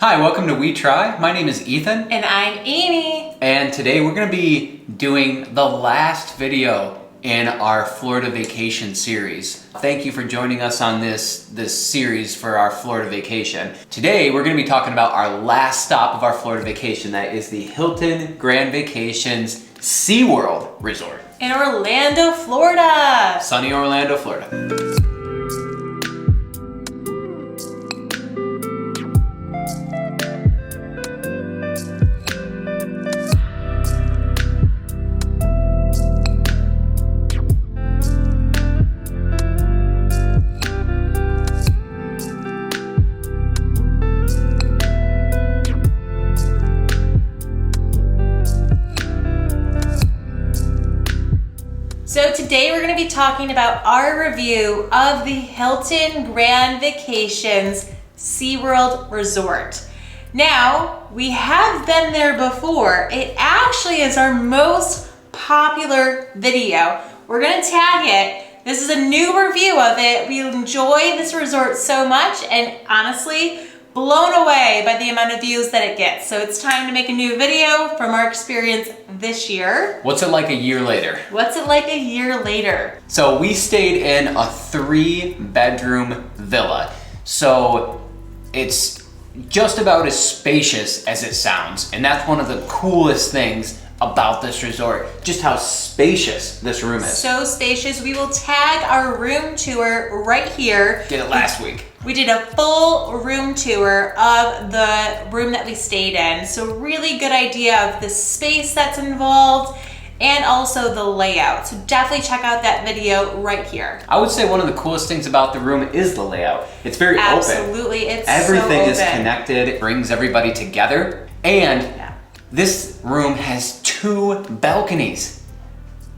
Hi, welcome to We Try. My name is Ethan. And I'm Amy. And today we're going to be doing the last video in our Florida vacation series. Thank you for joining us on this series for our Florida vacation. Today we're going to be talking about our last stop of our Florida vacation. That is the Hilton Grand Vacations SeaWorld Resort. In Orlando, Florida. Sunny Orlando, Florida. So today we're going to be talking about our review of the Hilton Grand Vacations SeaWorld Resort. Now, we have been there before. It actually is our most popular video. We're going to tag it. This is a new review of it. We enjoy this resort so much and honestly, blown away by the amount of views that it gets. So it's time to make a new video from our experience this year. What's it like a year later? What's it like a year later? So we stayed in a 3-bedroom villa. So it's just about as spacious as it sounds. And that's one of the coolest things about this resort, just how spacious this room is. So spacious. We will tag our room tour right here. Did it last week. We did a full room tour of the room that we stayed in. So really good idea of the space that's involved and also the layout. So definitely check out that video right here. I would say one of the coolest things about the room is the layout. It's very open. Absolutely, it's Everything so is open. connected. It brings everybody together. And this room has 2 balconies.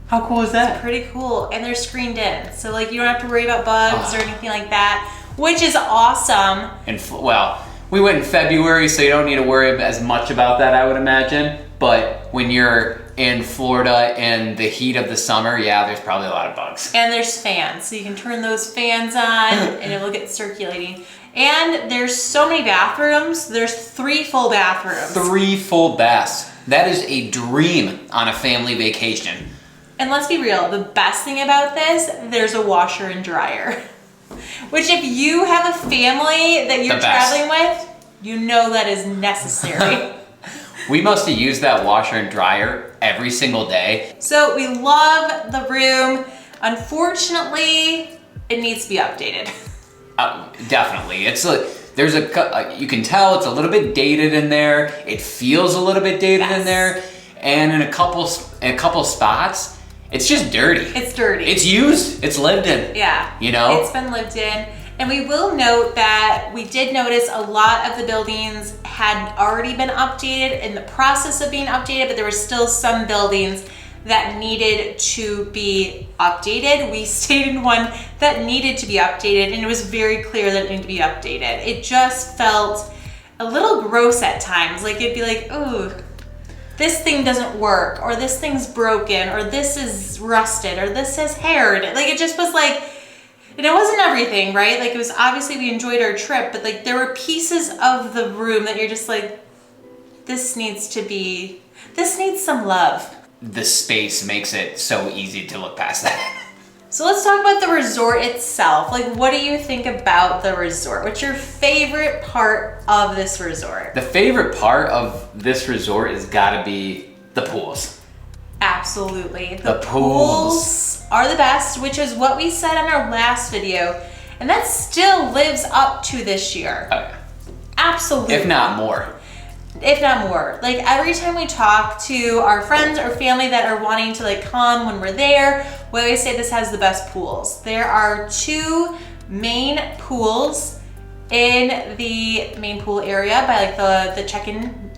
How cool is that? Pretty cool, and they're screened in. So like you don't have to worry about bugs or anything like that, which is awesome. And well, we went in February, so you don't need to worry as much about that, I would imagine. But when you're in Florida in the heat of the summer, yeah, there's probably a lot of bugs. And there's fans, so you can turn those fans on and it will get circulating. And there's so many bathrooms. There's 3 full bathrooms. 3 full baths. That is a dream on a family vacation. And let's be real, the best thing about this, there's a washer and dryer. Which if you have a family that you're traveling with, you know that is necessary. We must have used that washer and dryer every single day. So we love the room. Unfortunately, it needs to be updated. Definitely. It's you can tell it's a little bit dated in there. It feels a little bit dated in there. And in a couple spots, it's just dirty. It's dirty. It's used. It's lived in. Yeah. You know? It's been lived in. And we will note that we did notice a lot of the buildings had already been updated, in the process of being updated, but there were still some buildings that needed to be updated. We stayed in one that needed to be updated, and it was very clear that it needed to be updated. It just felt a little gross at times. Like it'd be like, ooh, this thing doesn't work, or this thing's broken, or this is rusted, or this is haired. Like it just was like, and it wasn't everything, right? Like it was obviously we enjoyed our trip, but like there were pieces of the room that you're just like, this needs some love. The space makes it so easy to look past that. So let's talk about the resort itself. Like, what do you think about the resort? What's your favorite part of this resort? The favorite part of this resort has got to be the pools. Absolutely. The pools are the best, which is what we said in our last video. And that still lives up to this year. Oh, yeah. Absolutely. If not more. If not more. Like every time we talk to our friends or family that are wanting to like come when we're there, we always say this has the best pools. There are 2 main pools in the main pool area by like the check-in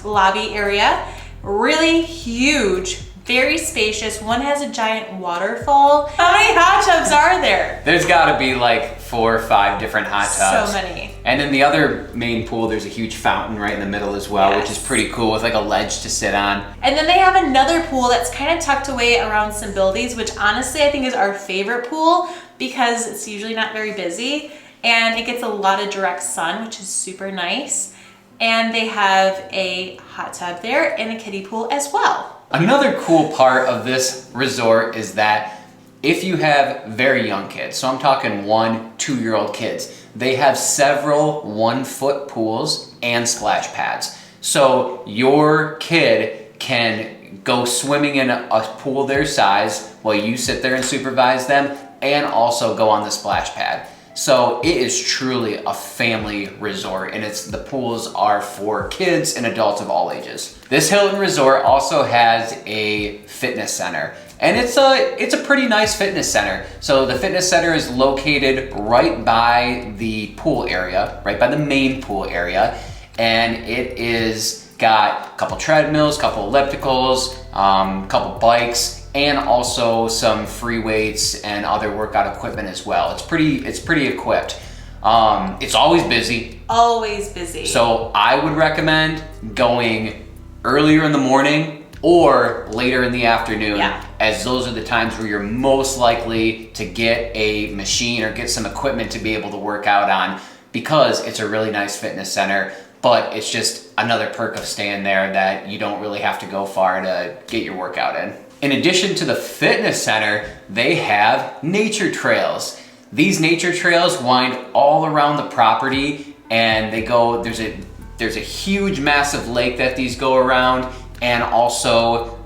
lobby area. Really huge, very spacious. One has a giant waterfall. How many hot tubs are there? There's got to be like 4 or 5 different hot tubs. So many. And in the other main pool, there's a huge fountain right in the middle as well, Yes. which is pretty cool with like a ledge to sit on. And then they have another pool that's kind of tucked away around some buildings, which honestly I think is our favorite pool because it's usually not very busy and it gets a lot of direct sun, which is super nice. and they have a hot tub there and a kiddie pool as well. Another cool part of this resort is that if you have very young kids, so I'm talking 1, 2-year-old kids, they have several 1-foot pools and splash pads. So your kid can go swimming in a pool their size while you sit there and supervise them, and also go on the splash pad. So it is truly a family resort, and the pools are for kids and adults of all ages. This Hilton resort also has a fitness center, and it's a pretty nice fitness center. So the fitness center is located right by the pool area, right by the main pool area, and it is got a couple treadmills, couple ellipticals, couple bikes, and also some free weights and other workout equipment as well. It's pretty equipped. It's always busy. Always busy. So I would recommend going earlier in the morning or later in the afternoon, as those are the times where you're most likely to get a machine or get some equipment to be able to work out on, because it's a really nice fitness center. But it's just another perk of staying there that you don't really have to go far to get your workout in. In addition to the fitness center, they have nature trails. These nature trails wind all around the property, and they go, there's a huge massive lake that these go around, and also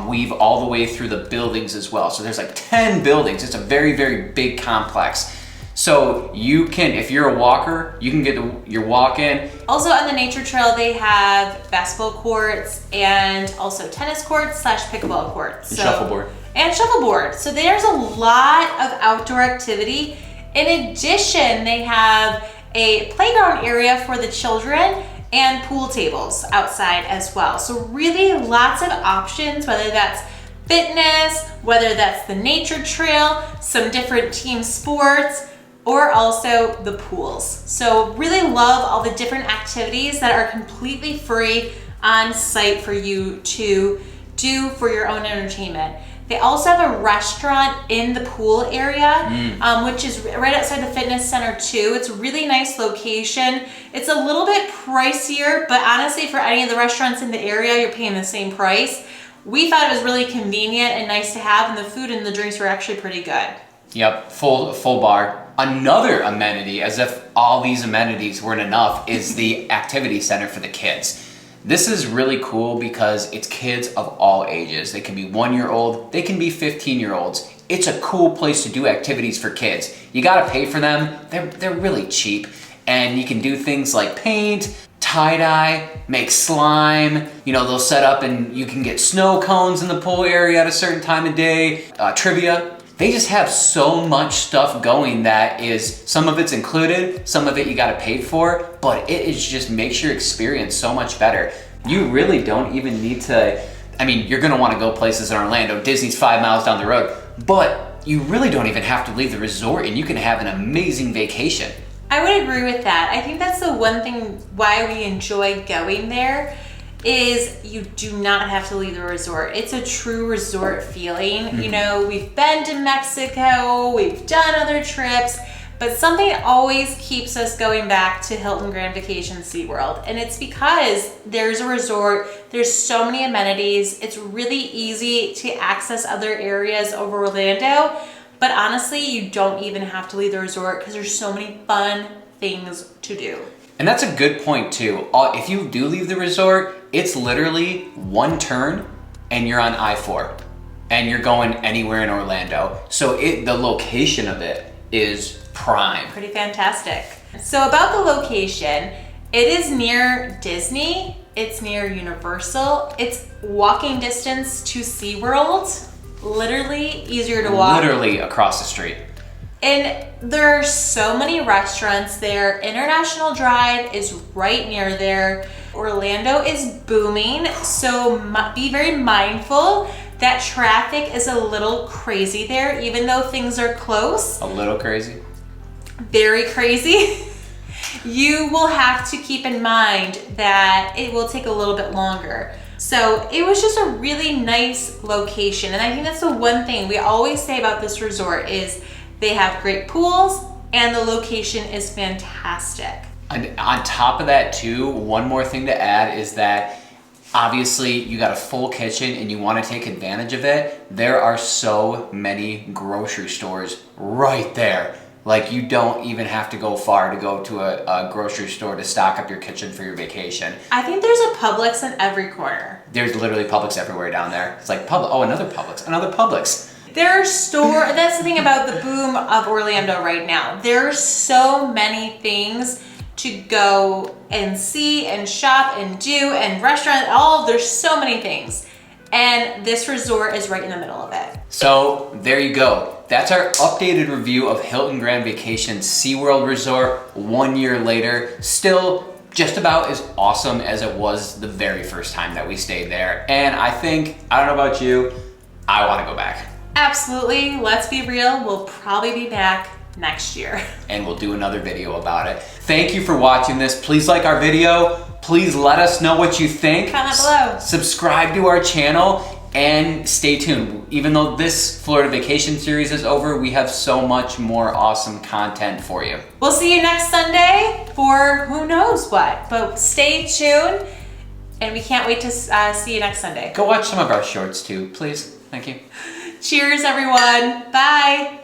weave all the way through the buildings as well. So there's like 10 buildings. It's a very, very big complex. So you can, if you're a walker, you can get your walk in. Also on the nature trail, they have basketball courts and also tennis courts / pickleball courts. And shuffleboard. And shuffleboard. So there's a lot of outdoor activity. In addition, they have a playground area for the children and pool tables outside as well. So really lots of options, whether that's fitness, whether that's the nature trail, some different team sports, or also the pools. So really love all the different activities that are completely free on site for you to do for your own entertainment. They also have a restaurant in the pool area, which is right outside the fitness center too. It's a really nice location. It's a little bit pricier, but honestly for any of the restaurants in the area, you're paying the same price. We thought it was really convenient and nice to have, and the food and the drinks were actually pretty good. Yep, full bar. Another amenity, as if all these amenities weren't enough, is the activity center for the kids. This is really cool because it's kids of all ages. They can be 1-year-old, they can be 15-year-olds. It's a cool place to do activities for kids. You gotta pay for them. They're really cheap, and you can do things like paint, tie-dye, make slime. You know, they'll set up and you can get snow cones in the pool area at a certain time of day, trivia. They just have so much stuff going that is, some of it's included, some of it you gotta pay for, but it is just makes your experience so much better. You really don't even need to, I mean, you're gonna wanna go places in Orlando. Disney's 5 miles down the road, but you really don't even have to leave the resort, and you can have an amazing vacation. I would agree with that. I think that's the one thing why we enjoy going there, is you do not have to leave the resort. It's a true resort feeling. You know, we've been to Mexico, we've done other trips, but something always keeps us going back to Hilton Grand Vacation SeaWorld. And it's because there's a resort, there's so many amenities, it's really easy to access other areas over Orlando, but honestly, you don't even have to leave the resort because there's so many fun things to do. And that's a good point too. If you do leave the resort, it's literally one turn and you're on I-4 and you're going anywhere in Orlando. So the location of it is prime. Pretty fantastic. So about the location, it is near Disney, it's near Universal, it's walking distance to SeaWorld, literally easier to walk. Literally across the street. And there are so many restaurants there. International Drive is right near there. Orlando is booming, so be very mindful that traffic is a little crazy there, even though things are close. A little crazy? Very crazy. You will have to keep in mind that it will take a little bit longer. So it was just a really nice location. And I think that's the one thing we always say about this resort is they have great pools and the location is fantastic. And on top of that too, one more thing to add is that obviously you got a full kitchen and you want to take advantage of it. There are so many grocery stores right there. Like you don't even have to go far to go to a grocery store to stock up your kitchen for your vacation. I think there's a Publix in every corner. There's literally Publix everywhere down there. It's like another Publix. There are that's the thing about the boom of Orlando right now. There's so many things to go and see and shop and do and restaurant, there's so many things. And this resort is right in the middle of it. So there you go. That's our updated review of Hilton Grand Vacation SeaWorld Resort 1 year later. Still just about as awesome as it was the very first time that we stayed there. And I don't know about you, I want to go back. Absolutely. Let's be real. We'll probably be back next year. And we'll do another video about it. Thank you for watching this. Please like our video. Please let us know what you think. Comment below. Subscribe to our channel and stay tuned. Even though this Florida vacation series is over, we have so much more awesome content for you. We'll see you next Sunday for who knows what, but stay tuned and we can't wait to see you next Sunday. Go watch some of our shorts too, please. Thank you. Cheers, everyone. Bye.